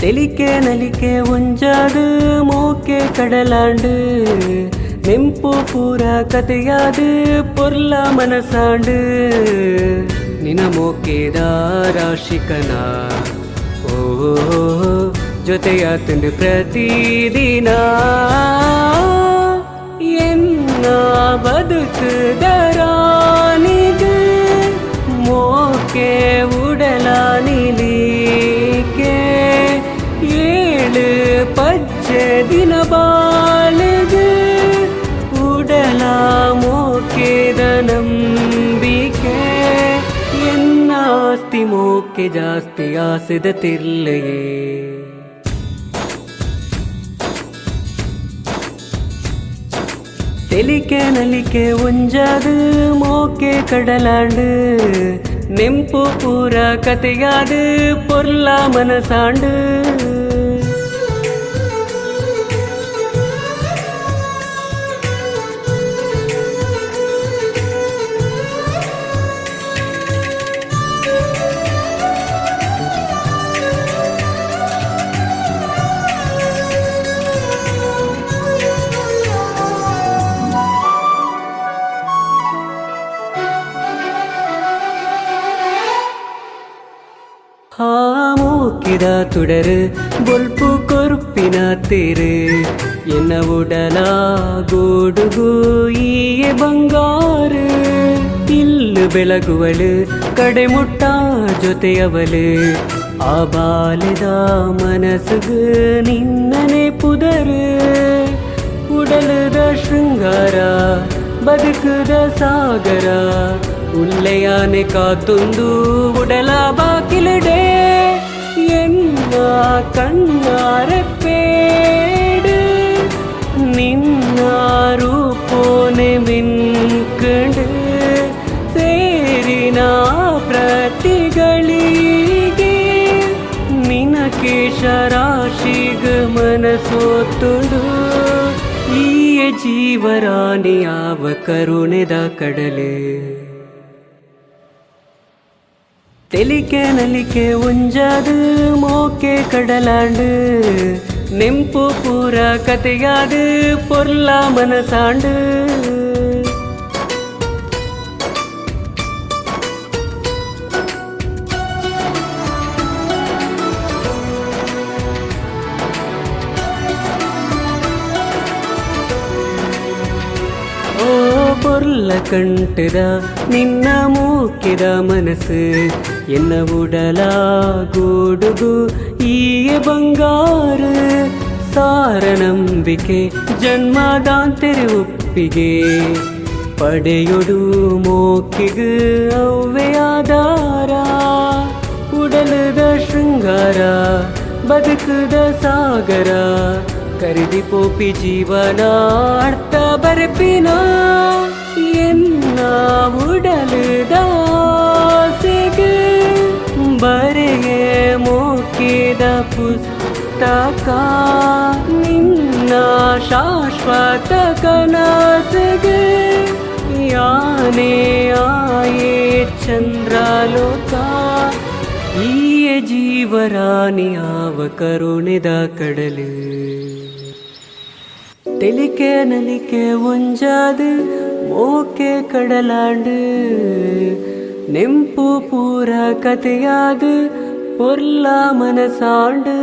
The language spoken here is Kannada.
தெளிக்கே நலிக்கே ஒஞ்சாது மோக்கே கடலாண்டு ನೆಂಪು ಪೂರ ಕಥೆಯಾದು ಪೊರ್ಲ ಮನಸಾಂಡು ನಿನ ಮೋಕೆದ ರಾಶಿಕನ ಓ ಜೊತೆಯಾತಂಡು ಪ್ರತಿದಿನ ಎನ್ನ ಬದುಕುದರಾನಿಗೆ ಮೋಕೆ ಉಡಲ ನಿಲಿಕೆ ಏಳು ಪಚ್ಚೆ ದಿನ ಬಾಳಿಗೆ ಉಡಲ ಮೋಕೆದ ನಂಬಿಕೆ ಎನ್ನಾಸ್ತಿ ಮೋಕೆ ಜಾಸ್ತಿ ಆಸೆದ ತಿರ್ಲೆಯೇ தெளிக்கே நலிக்கே ஒஞ்சாது மோக்கே கடலாண்டு நெம்பு பூரா கதையாது பொருளா மனசாண்டு மூக்கிட துடரு பொல்பு கொருப்பின தேரு என்ன உடலா ಗೋಡುಗು ಈಯೆ ಬಂಗಾರು ಇಲ್ಲು ಬೆಳಗುವಳು ಕಡೆ ಮುಟ್ಟ ಜೊತೆಯವಳು ಆ ಬಾಲ್ಯದ ಮನಸ್ಸುಗು ನಿನ್ನನೆ ಪುದರು ಉಡಲದ ಶೃಂಗಾರ ಬದುಕುದ ಸಾಗರ ಉಲ್ಲೆಯಾನೆ ಕಾತೊಂದು ಉಡಲ ಬಾಕಿಲಡೆ ಎನ್ನ ಕಣ್ಣಾರ ಪೇಡು ನಿನ್ನ ರೂಪೋನೆ ಮಿನ್ಕಂಡು ಸೇರಿನ ಪ್ರತಿಗಳಿಗೆ ನಿನ ಕೇಶರಾಶಿಗ ಮನಸೋತುಂಡು ಈ ಜೀವರಾಣಿ ಯಾವ ಕರುಣೆದ ಕಡಲೆ தெளிக்கே நலிக்கே ஒஞ்சாது மோக்கே கடலாண்டு நெம்பு பூரா கதையாது பொருளா மனசாண்டு பொருள கண்டுದ ನಿನ್ನ ಮೂಕಿದ ಮನಸ್ಸು ಎನ್ನ ಉಡಲ ಗೋಡುಗು ಈಯೆ ಬಂಗಾರು ಸಾರ ನಂಬಿಕೆ ಜನ್ಮದಾಂತೆರೆ ಒಪ್ಪಿಗೆ ಪಡೆಯೊಡು ಮೋಕಿಗು ಅವ್ವೆ ಆಧಾರ ಉಡಲದ ಶೃಂಗಾರ ಬದುಕುದ ಸಾಗರ ಕರಿದಿ ಪೋಪಿ ಜೀವನ ಅರ್ಥ ಬರಪಿನ ಎನ್ನ ಉಡಲದ ಆಸೆಗೆ ಬರೆಗೆ ಮೋಕಿದ ಪುಸ್ತಕ ನಿನ್ನ ಶಾಶ್ವತ ಕನಸಿಗೆ ಯಾನೇ ಆಯೇ ಚಂದ್ರಲೋಕ ಈ ಜೀವರಾಣಿ ಯಾವ ಕರುಣೆದ ಕಡಲು தெளிக்கே நலிக்கே ஒஞ்சாது மோக்கே கடலாண்டு நெம்பு பூரா கதையாது பொருளா மனசாண்டு